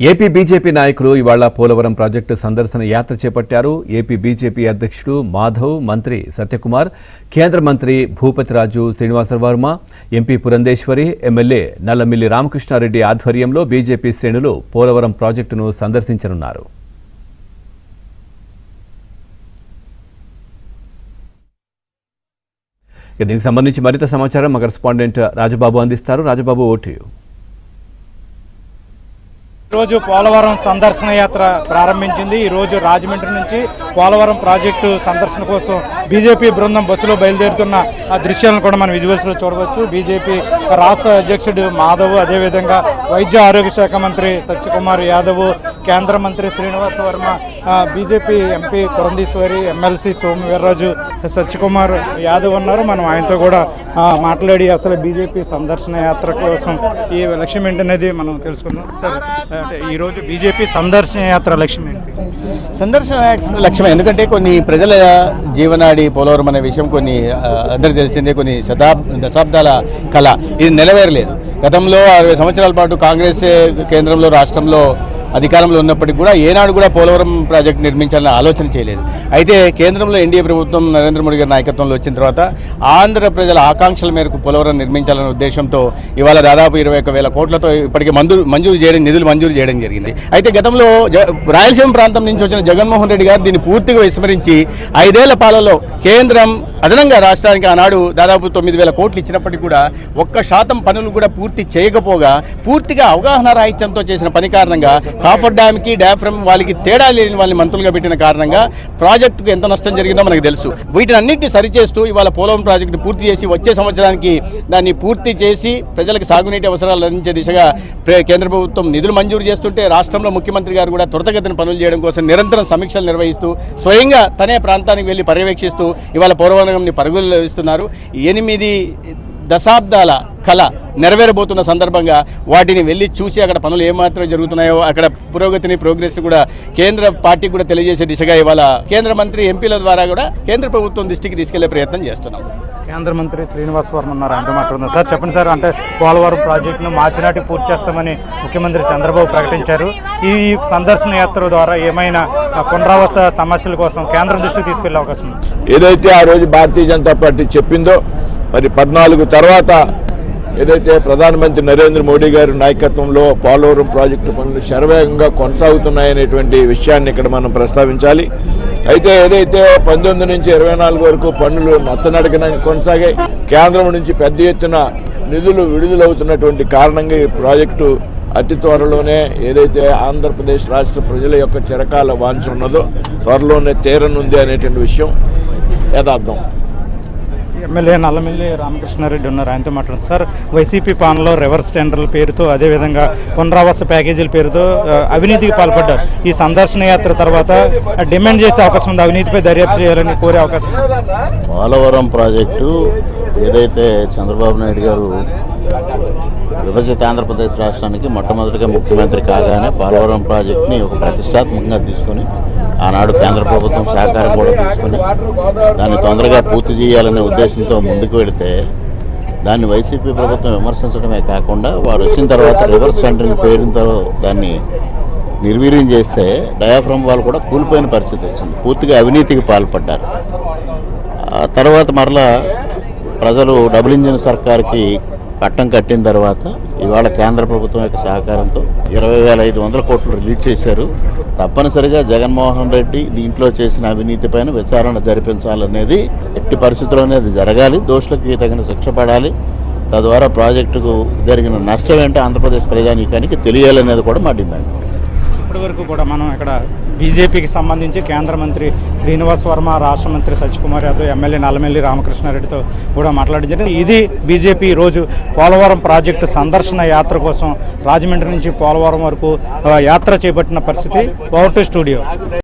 AP BJP నాయకులు ఇవాళ Polavaram project సందర్శన యాత్ర చేపట్టారు. ఏపీ బీజేపీ అధ్యక్షుడు మాధవ్, మంత్రి సత్యకుమార్, కేంద్ర మంత్రి భూపతిరాజు శ్రీనివాసవర్మ, ఎంపీ పురంధేశ్వరి, ఎమ్మెల్యే నల్లమిల్లి రామకృష్ణారెడ్డి ఆధ్వర్యంలో బీజేపీ శ్రేణులు పోలవరం ప్రాజెక్టును సందర్శించనున్నారు. దీనికి సంబంధించి మరింత సమాచారం మా కరెస్పాండెంట్ రాజబాబు అందిస్తారు. రాజబాబు, ఓటు. ఈరోజు పోలవరం సందర్శన యాత్ర ప్రారంభించింది. ఈరోజు రాజమండ్రి నుంచి పోలవరం ప్రాజెక్టు సందర్శన కోసం బీజేపీ బృందం బస్సులో బయలుదేరుతున్న ఆ దృశ్యాలను కూడా మనం విజువల్స్లో చూడవచ్చు. బీజేపీ రాష్ట్ర అధ్యక్షుడు మాధవ్, అదేవిధంగా వైద్య ఆరోగ్య శాఖ మంత్రి సత్యకుమార్ యాదవ్, కేంద్ర మంత్రి Srinivasa Varma, BJP MP Purandeswari, MLC Somu Veerraju, Satyakumar Yadav ఉన్నారు. మనం ఆయనతో కూడా మాట్లాడి అసలు బీజేపీ సందర్శన యాత్ర కోసం ఈ లక్ష్యం ఏంటనేది మనం తెలుసుకుందాం. సార్, ఈరోజు బీజేపీ సందర్శన యాత్ర లక్ష్యం ఏంటి? సందర్శన లక్ష్యం ఎందుకంటే కొన్ని ప్రజల జీవనాడి పోలవరం అనే విషయం కొన్ని అందరికి తెలిసిందే, కొన్ని దశాబ్దాల కళ, ఇది నెరవేరలేదు. గతంలో 60 సంవత్సరాల పాటు కాంగ్రెస్ కేంద్రంలో రాష్ట్రంలో అధికారంలో ఉన్నప్పటికీ కూడా ఏనాడు కూడా పోలవరం ప్రాజెక్టు నిర్మించాలని ఆలోచన చేయలేదు. అయితే కేంద్రంలో ఎన్డీఏ ప్రభుత్వం నరేంద్ర మోడీ గారి నాయకత్వంలో వచ్చిన తర్వాత ఆంధ్ర ప్రజల ఆకాంక్షల మేరకు పోలవరం నిర్మించాలనే ఉద్దేశంతో ఇవాళ దాదాపు 21,000 కోట్లతో ఇప్పటికీ నిధులు మంజూరు చేయడం జరిగింది. అయితే గతంలో రాయలసీమ ప్రాంతం నుంచి వచ్చిన జగన్మోహన్ రెడ్డి గారు దీన్ని పూర్తిగా విస్మరించి 5 ఏళ్ల పాలలో కేంద్రం అదనంగా రాష్ట్రానికి ఆనాడు దాదాపు 9,000 కోట్లు ఇచ్చినప్పటికీ కూడా 1% పనులు కూడా పూర్తి చేయకపోగా పూర్తిగా అవగాహన రాహిత్యంతో చేసిన పని కారణంగా కాఫర్ డ్యామ్కి డాఫ్రమ్ వాళ్ళకి తేడా లేని వాళ్ళని మంత్రులుగా పెట్టిన కారణంగా ప్రాజెక్టుకు ఎంత నష్టం జరిగిందో మనకు తెలుసు. వీటిని అన్నింటినీ సరిచేస్తూ ఇవాళ పోలవరం ప్రాజెక్టును పూర్తి చేసి వచ్చే సంవత్సరానికి దాన్ని పూర్తి చేసి ప్రజలకు సాగునీటి అవసరాలు అందించే దిశగా కేంద్ర ప్రభుత్వం నిధులు మంజూరు చేస్తుంటే రాష్ట్రంలో ముఖ్యమంత్రి గారు కూడా త్వరితగతిన పనులు చేయడం కోసం నిరంతరం సమీక్షలు నిర్వహిస్తూ స్వయంగా తనే ప్రాంతానికి వెళ్ళి పర్యవేక్షిస్తూ ఇవాళ పోలవరంని పరుగులు ఇస్తున్నారు. 8 దశాబ్దాల కళ నెరవేరబోతున్న సందర్భంగా వాటిని వెళ్ళి చూసి అక్కడ పనులు ఏమాత్రం జరుగుతున్నాయో అక్కడ ప్రోగ్రెస్ కూడా కేంద్ర పార్టీకి కూడా తెలియజేసే దిశగా ఇవాళ కేంద్ర మంత్రి ఎంపీల ద్వారా కూడా కేంద్ర ప్రభుత్వం దృష్టికి తీసుకెళ్లే ప్రయత్నం చేస్తున్నాం. కేంద్ర మంత్రి శ్రీనివాస వర్మ ఉన్నారు, అంటే మాట్లాడుతున్నారు. సార్, చెప్పండి సార్, అంటే పోలవరం ప్రాజెక్టును మార్చి నాటికి పూర్తి చేస్తామని ముఖ్యమంత్రి చంద్రబాబు ప్రకటించారు. ఈ సందర్శన యాత్ర ద్వారా ఏమైనా పునరావాస సమస్యల కోసం కేంద్రం దృష్టికి తీసుకెళ్లే అవకాశం ఉంది? ఏదైతే ఆ రోజు భారతీయ జనతా పార్టీ చెప్పిందో మరి 14 తర్వాత ఏదైతే ప్రధానమంత్రి నరేంద్ర మోడీ గారి నాయకత్వంలో పోలవరం ప్రాజెక్టు పనులు శరవేగంగా కొనసాగుతున్నాయనేటువంటి విషయాన్ని ఇక్కడ మనం ప్రస్తావించాలి. అయితే ఏదైతే 19 నుంచి 24 వరకు పనులు నత్తనడకన కొనసాగాయి, కేంద్రం నుంచి పెద్ద ఎత్తున నిధులు విడుదలవుతున్నటువంటి కారణంగా ఈ ప్రాజెక్టు అతి త్వరలోనే ఏదైతే ఆంధ్రప్రదేశ్ రాష్ట్ర ప్రజల యొక్క చిరకాల వాంఛ ఉన్నదో త్వరలోనే తీరనుంది అనేటువంటి విషయం యథార్థం. ఎమ్మెల్యే నల్లమిల్లి రామకృష్ణారెడ్డి ఉన్నారు, ఆయనతో మాట్లాడుతున్నారు. సార్, వైసీపీ పాలనలో రివర్స్ టెండర్ల పేరుతో అదేవిధంగా పునరావాస ప్యాకేజీల పేరుతో అవినీతికి పాల్పడ్డారు. ఈ సందర్శన యాత్ర తర్వాత డిమాండ్ చేసే అవకాశం ఉంది, అవినీతిపై దర్యాప్తు చేయాలని కోరే అవకాశం ఉంది. పోలవరం ప్రాజెక్టు ఏదైతే చంద్రబాబు నాయుడు గారు విభజిత ఆంధ్రప్రదేశ్ రాష్ట్రానికి మొట్టమొదటిగా ముఖ్యమంత్రి కాగానే పోలవరం ప్రాజెక్టుని ఒక ప్రతిష్టాత్మకంగా తీసుకొని ఆనాడు కేంద్ర ప్రభుత్వం సహకారం కూడా తీసుకుని దాన్ని తొందరగా పూర్తి చేయాలనే ఉద్దేశంతో ముందుకు వెళితే దాన్ని వైసీపీ ప్రభుత్వం విమర్శించడమే కాకుండా వారు వచ్చిన తర్వాత రివర్స్ టెండరింగ్ పేరుతో దాన్ని నిర్వీర్యం చేస్తే డయాఫ్రమ్ వాళ్ళు కూడా కూలిపోయిన పరిస్థితి వచ్చింది. పూర్తిగా అవినీతికి పాల్పడ్డారు. ఆ తర్వాత మరలా ప్రజలు డబుల్ ఇంజిన్ సర్కార్కి పట్టం కట్టిన తర్వాత ఇవాళ కేంద్ర ప్రభుత్వం యొక్క సహకారంతో 20,500 కోట్లు రిలీజ్ చేశారు. తప్పనిసరిగా జగన్మోహన్ రెడ్డి దీంట్లో చేసిన అవినీతి పైన విచారణ జరిపించాలనేది ఎట్టి పరిస్థితుల్లోనే అది జరగాలి. దోషులకి తగిన శిక్ష పడాలి. తద్వారా ప్రాజెక్టుకు జరిగిన నష్టం ఏంటో ఆంధ్రప్రదేశ్ ప్రజానీకానికి తెలియాలనేది కూడా మా డిమాండ్. ఇప్పటి వరకు కూడా మనం ఇక్కడ బీజేపీకి సంబంధించి కేంద్ర మంత్రి శ్రీనివాస్ వర్మ, రాష్ట్ర మంత్రి సత్యకుమార్ యాదవ్, ఎమ్మెల్యే నల్లమిల్లి రామకృష్ణారెడ్డితో కూడా మాట్లాడడం జరిగింది. ఇది బీజేపీ ఈరోజు పోలవరం ప్రాజెక్టు సందర్శన యాత్ర కోసం రాజమండ్రి నుంచి పోలవరం వరకు యాత్ర చేపట్టిన పరిస్థితి. Over to studio.